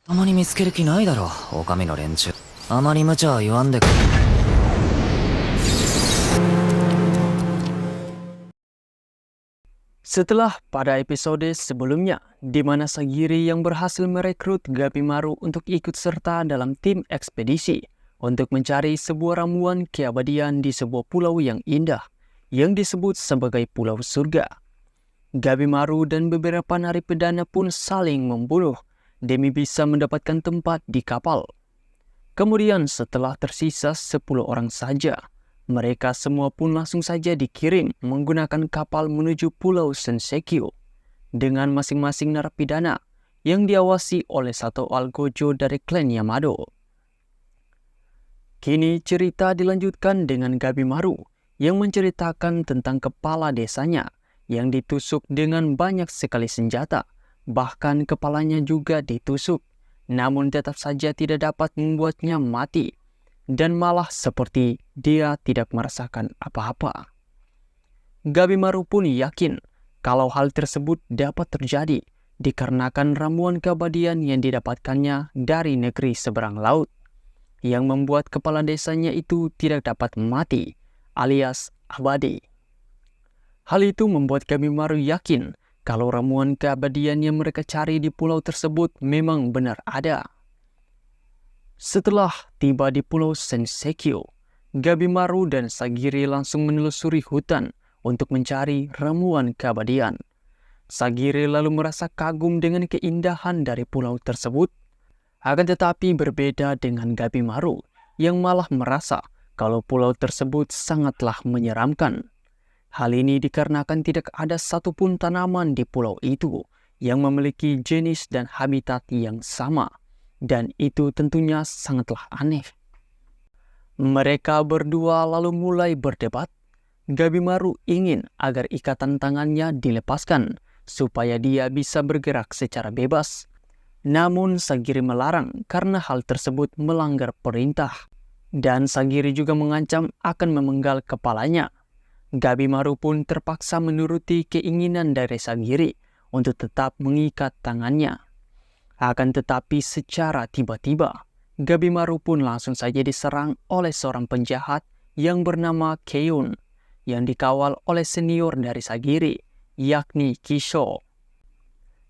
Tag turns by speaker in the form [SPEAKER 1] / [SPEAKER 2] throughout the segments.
[SPEAKER 1] たまに見つける気ないだろ、お上の連中。あまり無茶は言わんでくれ。
[SPEAKER 2] Setelah pada episode sebelumnya, di mana Sagiri yang berhasil merekrut Gabimaru untuk ikut serta dalam tim ekspedisi untuk mencari sebuah ramuan keabadian di sebuah pulau yang indah yang disebut sebagai Pulau Surga. Gabimaru dan beberapa narapidana pun saling membunuh demi bisa mendapatkan tempat di kapal. Kemudian setelah tersisa 10 orang saja, mereka semua pun langsung saja dikirim menggunakan kapal menuju Pulau Sensekyu dengan masing-masing narapidana yang diawasi oleh satu algojo dari klan Yamado. Kini cerita dilanjutkan dengan Gabimaru yang menceritakan tentang kepala desanya yang ditusuk dengan banyak sekali senjata, bahkan kepalanya juga ditusuk, namun tetap saja tidak dapat membuatnya mati. Dan malah seperti dia tidak merasakan apa-apa. Gabimaru pun yakin kalau hal tersebut dapat terjadi dikarenakan ramuan keabadian yang didapatkannya dari negeri seberang laut, yang membuat kepala desanya itu tidak dapat mati, alias abadi. Hal itu membuat Gabimaru yakin kalau ramuan keabadian yang mereka cari di pulau tersebut memang benar ada. Setelah tiba di Pulau Sensekyu, Gabimaru dan Sagiri langsung menelusuri hutan untuk mencari ramuan keabadian. Sagiri lalu merasa kagum dengan keindahan dari pulau tersebut. Akan tetapi berbeda dengan Gabimaru yang malah merasa kalau pulau tersebut sangatlah menyeramkan. Hal ini dikarenakan tidak ada satupun tanaman di pulau itu yang memiliki jenis dan habitat yang sama. Dan itu tentunya sangatlah aneh. Mereka berdua lalu mulai berdebat. Gabimaru ingin agar ikatan tangannya dilepaskan supaya dia bisa bergerak secara bebas. Namun Sagiri melarang karena hal tersebut melanggar perintah. Dan Sagiri juga mengancam akan memenggal kepalanya. Gabimaru pun terpaksa menuruti keinginan dari Sagiri untuk tetap mengikat tangannya. Akan tetapi secara tiba-tiba, Gabimaru pun langsung saja diserang oleh seorang penjahat yang bernama Keun, yang dikawal oleh senior dari Sagiri, yakni Kisho.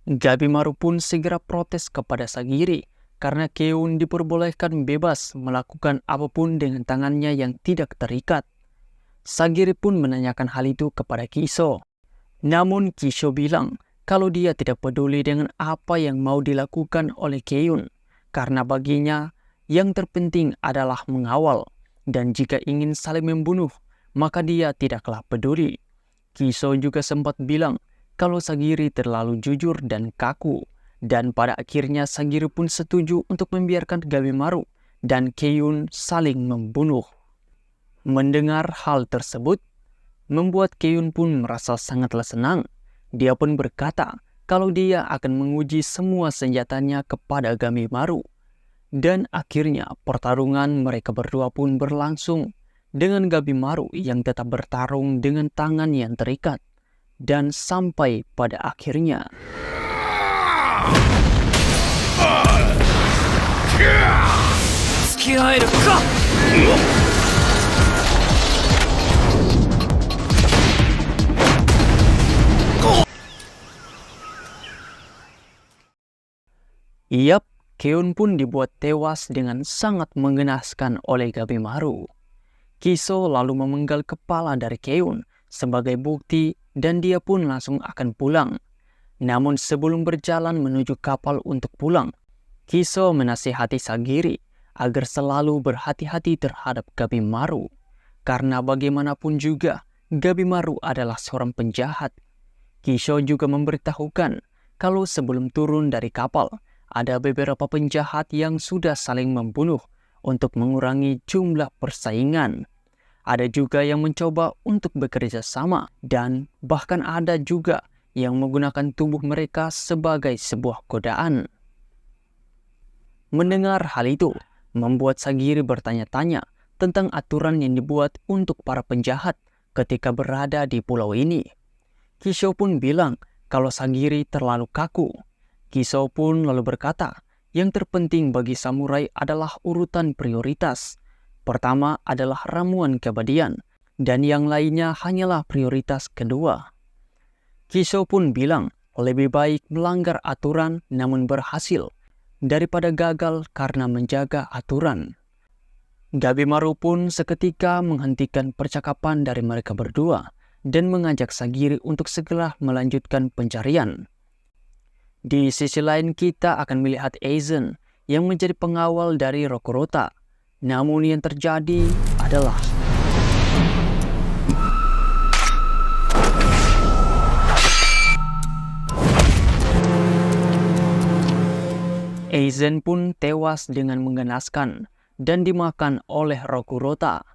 [SPEAKER 2] Gabimaru pun segera protes kepada Sagiri, karena Keun diperbolehkan bebas melakukan apapun dengan tangannya yang tidak terikat. Sagiri pun menanyakan hal itu kepada Kisho. Namun Kisho bilang, kalau dia tidak peduli dengan apa yang mau dilakukan oleh Keun, karena baginya yang terpenting adalah mengawal, dan jika ingin saling membunuh, maka dia tidaklah peduli. Kisho juga sempat bilang kalau Sagiri terlalu jujur dan kaku, dan pada akhirnya Sagiri pun setuju untuk membiarkan Gabimaru dan Keun saling membunuh. Mendengar hal tersebut, membuat Keun pun merasa sangatlah senang. Dia pun berkata kalau dia akan menguji semua senjatanya kepada Gabimaru. Dan akhirnya pertarungan mereka berdua pun berlangsung dengan Gabimaru yang tetap bertarung dengan tangan yang terikat. Dan sampai pada akhirnya Yap, Keun pun dibuat tewas dengan sangat mengenaskan oleh Gabimaru. Kisho lalu memenggal kepala dari Keun sebagai bukti dan dia pun langsung akan pulang. Namun sebelum berjalan menuju kapal untuk pulang, Kisho menasihati Sagiri agar selalu berhati-hati terhadap Gabimaru. Karena bagaimanapun juga, Gabimaru adalah seorang penjahat. Kisho juga memberitahukan kalau sebelum turun dari kapal, ada beberapa penjahat yang sudah saling membunuh untuk mengurangi jumlah persaingan. Ada juga yang mencoba untuk bekerja sama dan bahkan ada juga yang menggunakan tubuh mereka sebagai sebuah godaan. Mendengar hal itu, membuat Sagiri bertanya-tanya tentang aturan yang dibuat untuk para penjahat ketika berada di pulau ini. Kisho pun bilang kalau Sagiri terlalu kaku. Kisho pun lalu berkata Yang terpenting bagi samurai adalah urutan prioritas. Pertama adalah ramuan keabadian, dan yang lainnya hanyalah prioritas kedua. Kisho pun bilang, lebih baik melanggar aturan namun berhasil, daripada gagal karena menjaga aturan. Gabimaru pun seketika menghentikan percakapan dari mereka berdua dan mengajak Sagiri untuk segera melanjutkan pencarian. Di sisi lain kita akan melihat Aizen yang menjadi pengawal dari Rokurota. Namun yang terjadi adalah Aizen pun tewas dengan menggenaskan dan dimakan oleh Rokurota.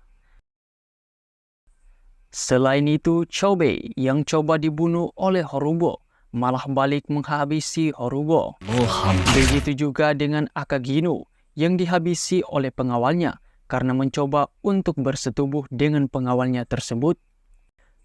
[SPEAKER 2] Selain itu, Chobe yang coba dibunuh oleh Horubo malah balik menghabisi Horubo. Begitu juga dengan Akagino yang dihabisi oleh pengawalnya karena mencoba untuk bersetubuh dengan pengawalnya tersebut.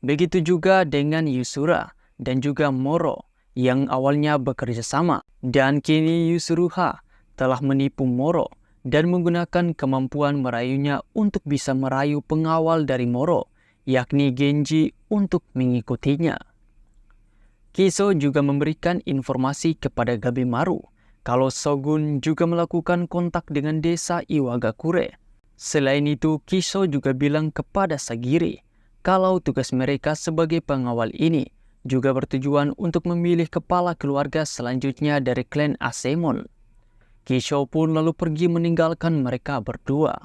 [SPEAKER 2] Begitu juga dengan Yusura dan juga Moro yang awalnya bekerja sama, dan kini Yusuruha telah menipu Moro dan menggunakan kemampuan merayunya untuk bisa merayu pengawal dari Moro, yakni Genji, untuk mengikutinya. Kisho juga memberikan informasi kepada Gabimaru kalau Shogun juga melakukan kontak dengan desa Iwagakure. Selain itu, Kisho juga bilang kepada Sagiri kalau tugas mereka sebagai pengawal ini juga bertujuan untuk memilih kepala keluarga selanjutnya dari klan Asemon. Kisho pun lalu pergi meninggalkan mereka berdua.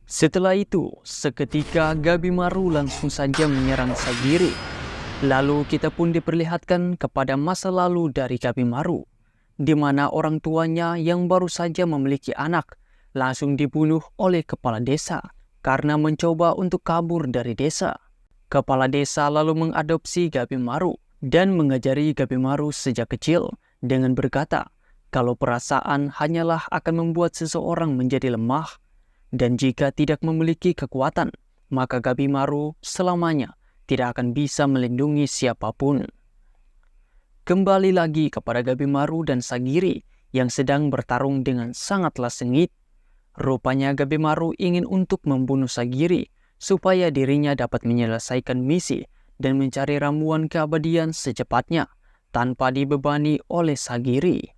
[SPEAKER 2] Setelah itu, seketika Gabimaru langsung saja menyerang Sagiri. Lalu kita pun diperlihatkan kepada masa lalu dari Gabimaru, di mana orang tuanya yang baru saja memiliki anak langsung dibunuh oleh kepala desa karena mencoba untuk kabur dari desa. Kepala desa lalu mengadopsi Gabimaru dan mengajari Gabimaru sejak kecil dengan berkata kalau perasaan hanyalah akan membuat seseorang menjadi lemah, dan jika tidak memiliki kekuatan, maka Gabimaru selamanya tidak akan bisa melindungi siapapun. Kembali lagi kepada Gabimaru dan Sagiri yang sedang bertarung dengan sangatlah sengit. Rupanya Gabimaru ingin untuk membunuh Sagiri supaya dirinya dapat menyelesaikan misi dan mencari ramuan keabadian secepatnya tanpa dibebani oleh Sagiri.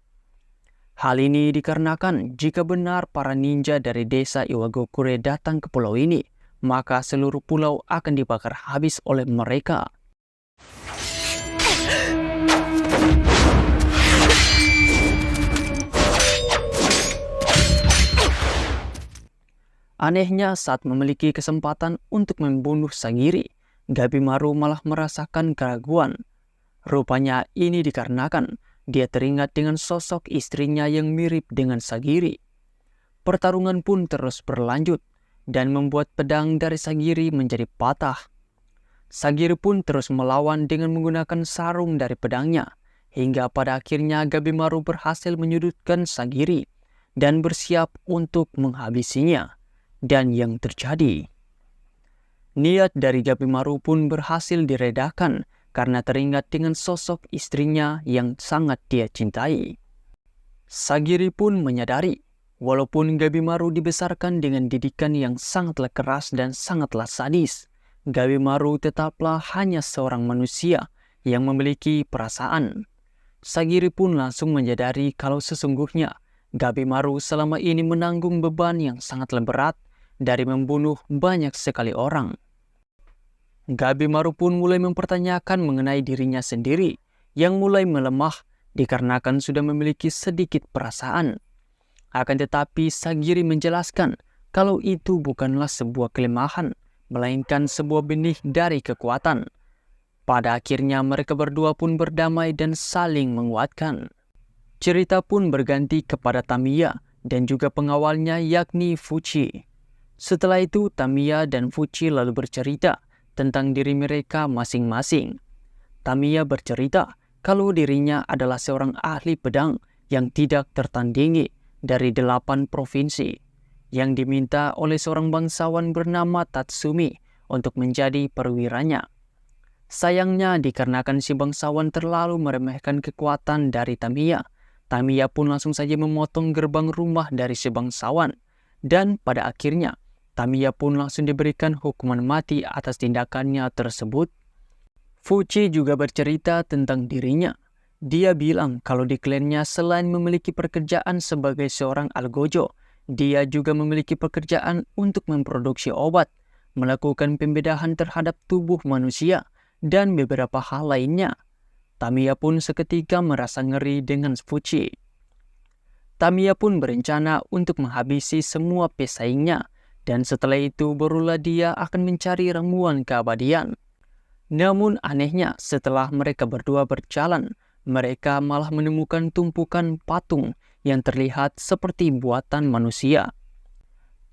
[SPEAKER 2] Hal ini dikarenakan jika benar para ninja dari desa Iwagakure datang ke pulau ini, maka seluruh pulau akan dibakar habis oleh mereka. Anehnya, saat memiliki kesempatan untuk membunuh Sagiri, Gabimaru malah merasakan keraguan. Rupanya ini dikarenakan dia teringat dengan sosok istrinya yang mirip dengan Sagiri. Pertarungan pun terus berlanjut dan membuat pedang dari Sagiri menjadi patah. Sagiri pun terus melawan dengan menggunakan sarung dari pedangnya, hingga pada akhirnya Gabimaru berhasil menyudutkan Sagiri dan bersiap untuk menghabisinya. Dan yang terjadi, niat dari Gabimaru pun berhasil diredakan karena teringat dengan sosok istrinya yang sangat dia cintai. Sagiri pun menyadari walaupun Gabimaru dibesarkan dengan didikan yang sangatlah keras dan sangatlah sadis, Gabimaru tetaplah hanya seorang manusia yang memiliki perasaan. Sagiri pun langsung menyadari kalau sesungguhnya Gabimaru selama ini menanggung beban yang sangatlah berat dari membunuh banyak sekali orang. Gabimaru pun mulai mempertanyakan mengenai dirinya sendiri yang mulai melemah dikarenakan sudah memiliki sedikit perasaan. Akan tetapi Sagiri menjelaskan kalau itu bukanlah sebuah kelemahan, melainkan sebuah benih dari kekuatan. Pada akhirnya mereka berdua pun berdamai dan saling menguatkan. Cerita pun berganti kepada Tamiya dan juga pengawalnya yakni Fuchi. Setelah itu Tamiya dan Fuchi lalu bercerita tentang diri mereka masing-masing. Tamiya bercerita kalau dirinya adalah seorang ahli pedang yang tidak tertandingi dari 8 provinsi, yang diminta oleh seorang bangsawan bernama Tatsumi untuk menjadi perwiranya. Sayangnya dikarenakan si bangsawan terlalu meremehkan kekuatan dari Tamiya, Tamiya pun langsung saja memotong gerbang rumah dari si bangsawan. Dan pada akhirnya, Tamiya pun langsung diberikan hukuman mati atas tindakannya tersebut. Fuchi juga bercerita tentang dirinya. Dia bilang kalau di klannya selain memiliki pekerjaan sebagai seorang algojo, dia juga memiliki pekerjaan untuk memproduksi obat, melakukan pembedahan terhadap tubuh manusia, dan beberapa hal lainnya. Tamiya pun seketika merasa ngeri dengan Fuchi. Tamiya pun berencana untuk menghabisi semua pesaingnya, dan setelah itu barulah dia akan mencari ramuan keabadian. Namun anehnya setelah mereka berdua berjalan, mereka malah menemukan tumpukan patung yang terlihat seperti buatan manusia.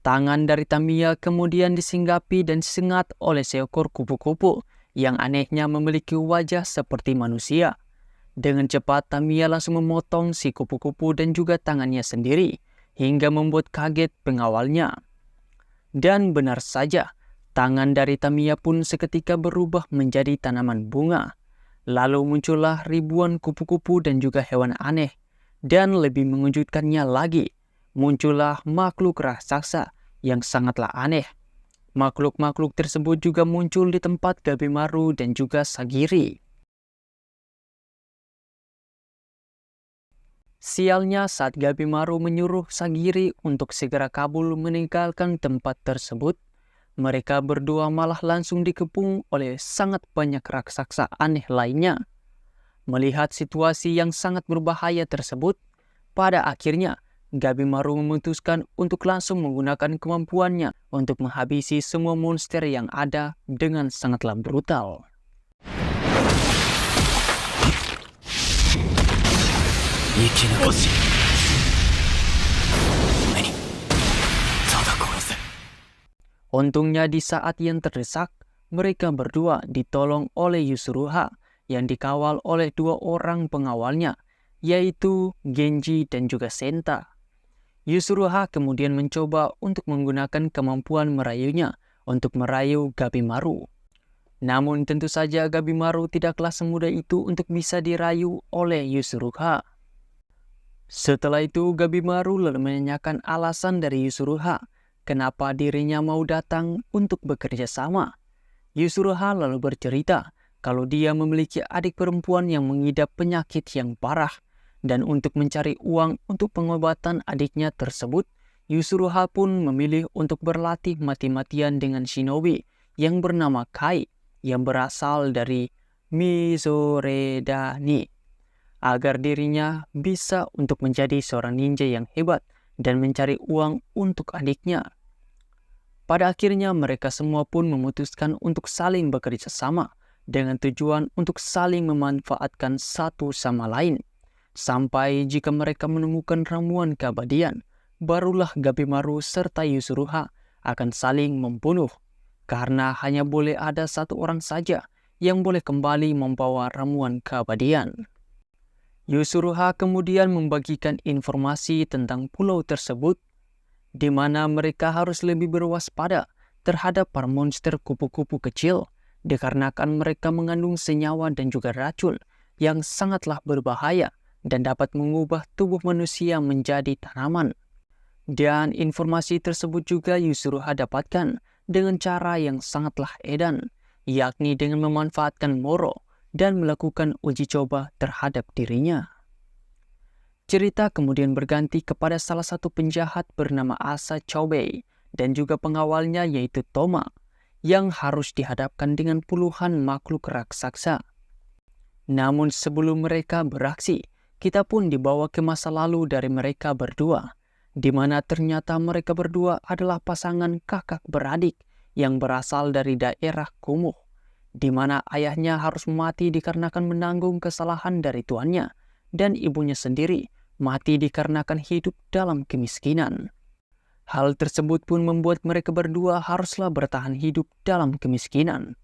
[SPEAKER 2] Tangan dari Tamiya kemudian disinggapi dan disengat oleh seekor kupu-kupu yang anehnya memiliki wajah seperti manusia. Dengan cepat Tamiya langsung memotong si kupu-kupu dan juga tangannya sendiri hingga membuat kaget pengawalnya. Dan benar saja, tangan dari Tamiya pun seketika berubah menjadi tanaman bunga. Lalu muncullah ribuan kupu-kupu dan juga hewan aneh. Dan lebih mengejutkannya lagi, muncullah makhluk raksasa yang sangatlah aneh. Makhluk-makhluk tersebut juga muncul di tempat Gabimaru dan juga Sagiri. Sialnya saat Gabimaru menyuruh Sagiri untuk segera kabur meninggalkan tempat tersebut, mereka berdua malah langsung dikepung oleh sangat banyak raksasa aneh lainnya. Melihat situasi yang sangat berbahaya tersebut, pada akhirnya Gabimaru memutuskan untuk langsung menggunakan kemampuannya untuk menghabisi semua monster yang ada dengan sangatlah brutal. Untungnya di saat yang terdesak, mereka berdua ditolong oleh Yusuruha yang dikawal oleh dua orang pengawalnya, yaitu Genji dan juga Senta. Yusuruha kemudian mencoba untuk menggunakan kemampuan merayunya untuk merayu Gabimaru. Namun tentu saja Gabimaru tidaklah semudah itu untuk bisa dirayu oleh Yusuruha. Setelah itu Gabimaru lalu menanyakan alasan dari Yusuruha kenapa dirinya mau datang untuk bekerja sama. Yusuruha lalu bercerita kalau dia memiliki adik perempuan yang mengidap penyakit yang parah, dan untuk mencari uang untuk pengobatan adiknya tersebut, Yusuruha pun memilih untuk berlatih mati-matian dengan shinobi yang bernama Kai, yang berasal dari Mizoredani, agar dirinya bisa untuk menjadi seorang ninja yang hebat dan mencari uang untuk adiknya. Pada akhirnya mereka semua pun memutuskan untuk saling bekerja sama dengan tujuan untuk saling memanfaatkan satu sama lain. Sampai jika mereka menemukan ramuan keabadian, barulah Gabimaru serta Yusuruha akan saling membunuh, karena hanya boleh ada satu orang saja yang boleh kembali membawa ramuan keabadian. Yusuruha kemudian membagikan informasi tentang pulau tersebut, di mana mereka harus lebih berwaspada terhadap para monster kupu-kupu kecil, dikarenakan mereka mengandung senyawa dan juga racun yang sangatlah berbahaya dan dapat mengubah tubuh manusia menjadi tanaman. Dan informasi tersebut juga Yusuruha dapatkan dengan cara yang sangatlah edan, yakni dengan memanfaatkan Moro dan melakukan uji coba terhadap dirinya. Cerita kemudian berganti kepada salah satu penjahat bernama Asa Choubei dan juga pengawalnya yaitu Toma, yang harus dihadapkan dengan puluhan makhluk raksasa. Namun sebelum mereka beraksi, kita pun dibawa ke masa lalu dari mereka berdua, di mana ternyata mereka berdua adalah pasangan kakak beradik yang berasal dari daerah Kumuh, di mana ayahnya harus mati dikarenakan menanggung kesalahan dari tuannya, dan ibunya sendiri mati dikarenakan hidup dalam kemiskinan. Hal tersebut pun membuat mereka berdua haruslah bertahan hidup dalam kemiskinan.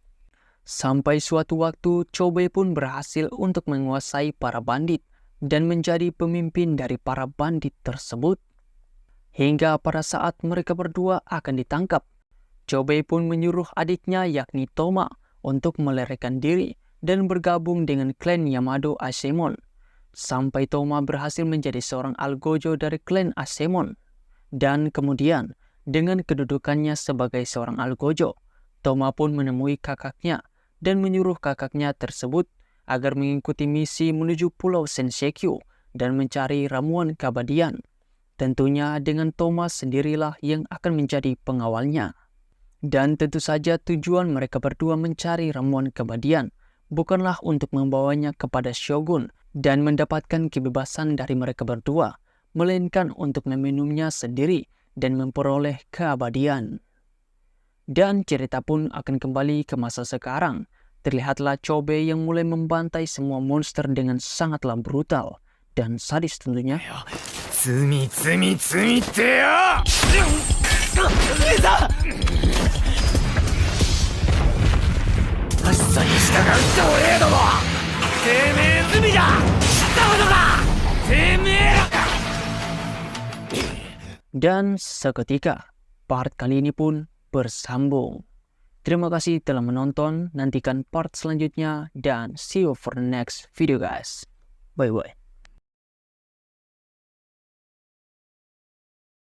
[SPEAKER 2] Sampai suatu waktu, Choubei pun berhasil untuk menguasai para bandit dan menjadi pemimpin dari para bandit tersebut. Hingga pada saat mereka berdua akan ditangkap, Choubei pun menyuruh adiknya yakni Toma untuk melarikan diri dan bergabung dengan klan Yamado Ashimon. sampai Toma berhasil menjadi seorang algojo dari klan Asemon. Dan kemudian, dengan kedudukannya sebagai seorang algojo, Toma pun menemui kakaknya dan menyuruh kakaknya tersebut agar mengikuti misi menuju Pulau Sensekyu dan mencari ramuan keabadian. Tentunya dengan Toma sendirilah yang akan menjadi pengawalnya. Dan tentu saja tujuan mereka berdua mencari ramuan keabadian bukanlah untuk membawanya kepada Shogun dan mendapatkan kebebasan dari mereka berdua, melainkan untuk meminumnya sendiri dan memperoleh keabadian. Dan cerita pun akan kembali ke masa sekarang. Terlihatlah Chobe yang mulai membantai semua monster dengan sangatlah brutal dan sadis tentunya.
[SPEAKER 3] 罪罪罪ってよ発作に従う奴隷どもてめえ罪だ知ったことかてめえら
[SPEAKER 2] Dan seketika, part kali ini pun bersambung. Terima kasih telah menonton, nantikan part selanjutnya, dan see you for the next video guys. Bye-bye.